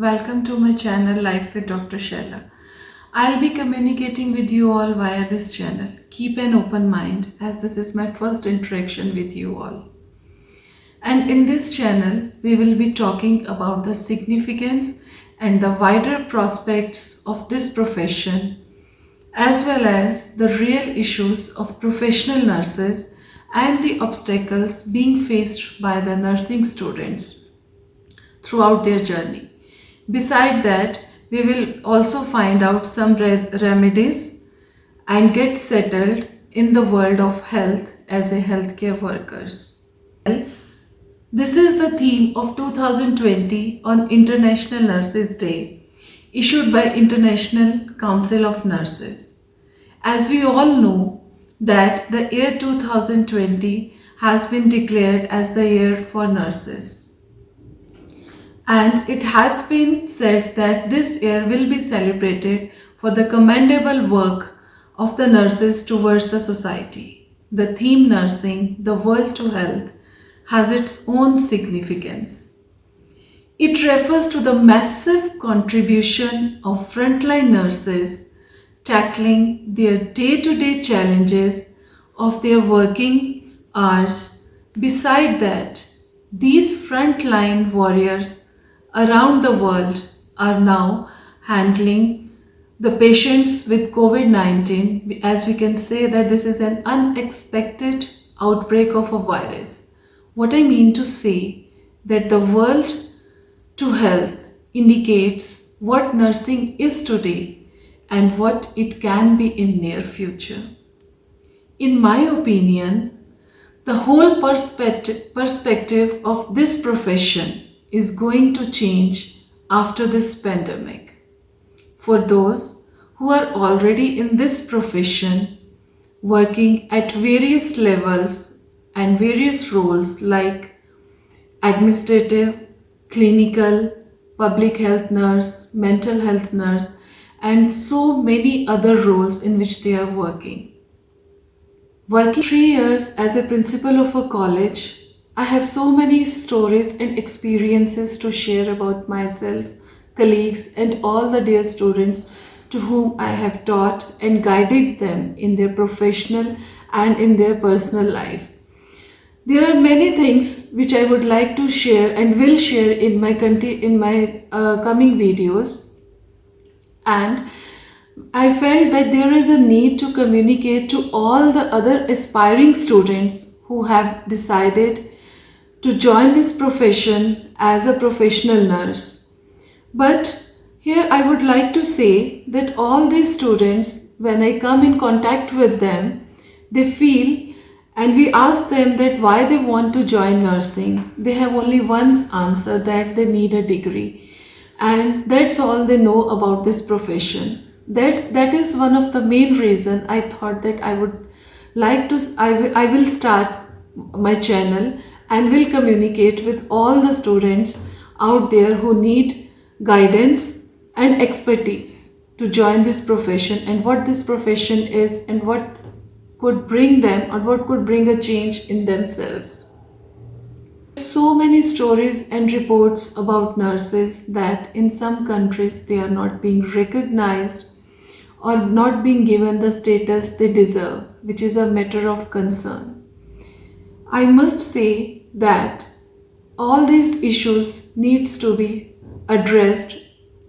welcome to my channel Life with Dr. Shaila. I'll be communicating with you all via this channel. Keep an open mind as this is my first interaction with you all. And in this channel, we will be talking about the significance and the wider prospects of this profession, as well as the real issues of professional nurses and the obstacles being faced by the nursing students throughout their journey. Beside that, we will also find out some remedies and get settled in the world of health as a healthcare workers. This is the theme of 2020 on International Nurses Day, issued by International Council of Nurses. As we all know that the year 2020 has been declared as the year for nurses. And it has been said that this year will be celebrated for the commendable work of the nurses towards the society. The theme Nursing, the World to Health has its own significance. It refers to the massive contribution of frontline nurses tackling their day-to-day challenges of their working hours. Beside that, these frontline warriors around the world are now handling the patients with COVID-19, as we can say that this is an unexpected outbreak of a virus. What I mean to say that the world to health indicates what nursing is today and what it can be in near future. In my opinion, the whole perspective of this profession is going to change after this pandemic. For those who are already in this profession, working at various levels and various roles like administrative, clinical, public health nurse, mental health nurse, and so many other roles in which they are working. Working 3 years as a principal of a college, I have so many stories and experiences to share about myself, colleagues, and all the dear students to whom I have taught and guided them in their professional and in their personal life. There are many things which I would like to share and will share in my coming videos, and I felt that there is a need to communicate to all the other aspiring students who have decided to join this profession as a professional nurse. But here I would like to say that all these students, when I come in contact with them, they feel and we ask them that why they want to join nursing. They have only one answer, that they need a degree, and that's all they know about this profession. That is one of the main reason I thought that I would like to I will start my channel and will communicate with all the students out there who need guidance and expertise to join this profession, and what this profession is and what could bring them or what could bring a change in themselves. So many stories and reports about nurses that in some countries they are not being recognized or not being given the status they deserve, which is a matter of concern. I must say that all these issues needs to be addressed,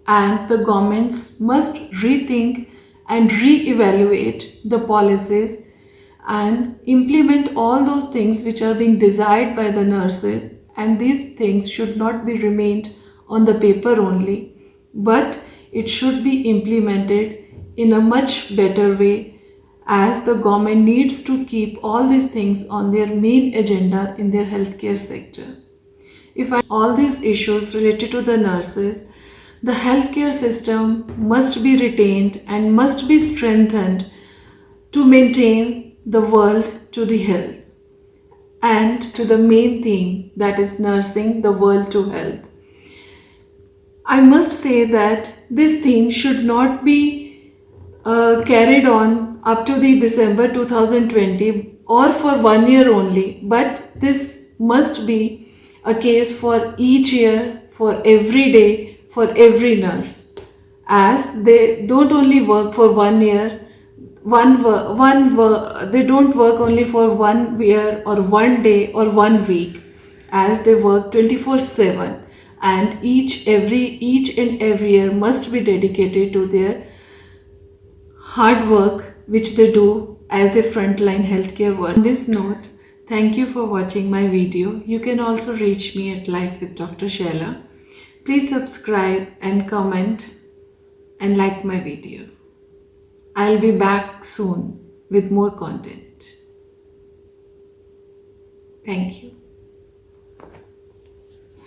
and the governments must rethink and re-evaluate the policies and implement all those things which are being desired by the nurses, and these things should not be remained on the paper only, but it should be implemented in a much better way, as the government needs to keep all these things on their main agenda in their healthcare sector. All these issues related to the nurses, the healthcare system must be retained and must be strengthened to maintain the world to the health and to the main theme, that is nursing the world to health. I must say that this theme should not be carried on up to the December 2020 or for 1 year only, but this must be a case for each year, for every day, for every nurse, as they don't only work for 1 year, they don't work only for 1 year or 1 day or 1 week, as they work 24/7, and each and every year must be dedicated to their hard work which they do as a frontline healthcare worker. On this note, thank you for watching my video. You can also reach me at Life with Dr. Shaila. Please subscribe and comment and like my video. I'll be back soon with more content. Thank you.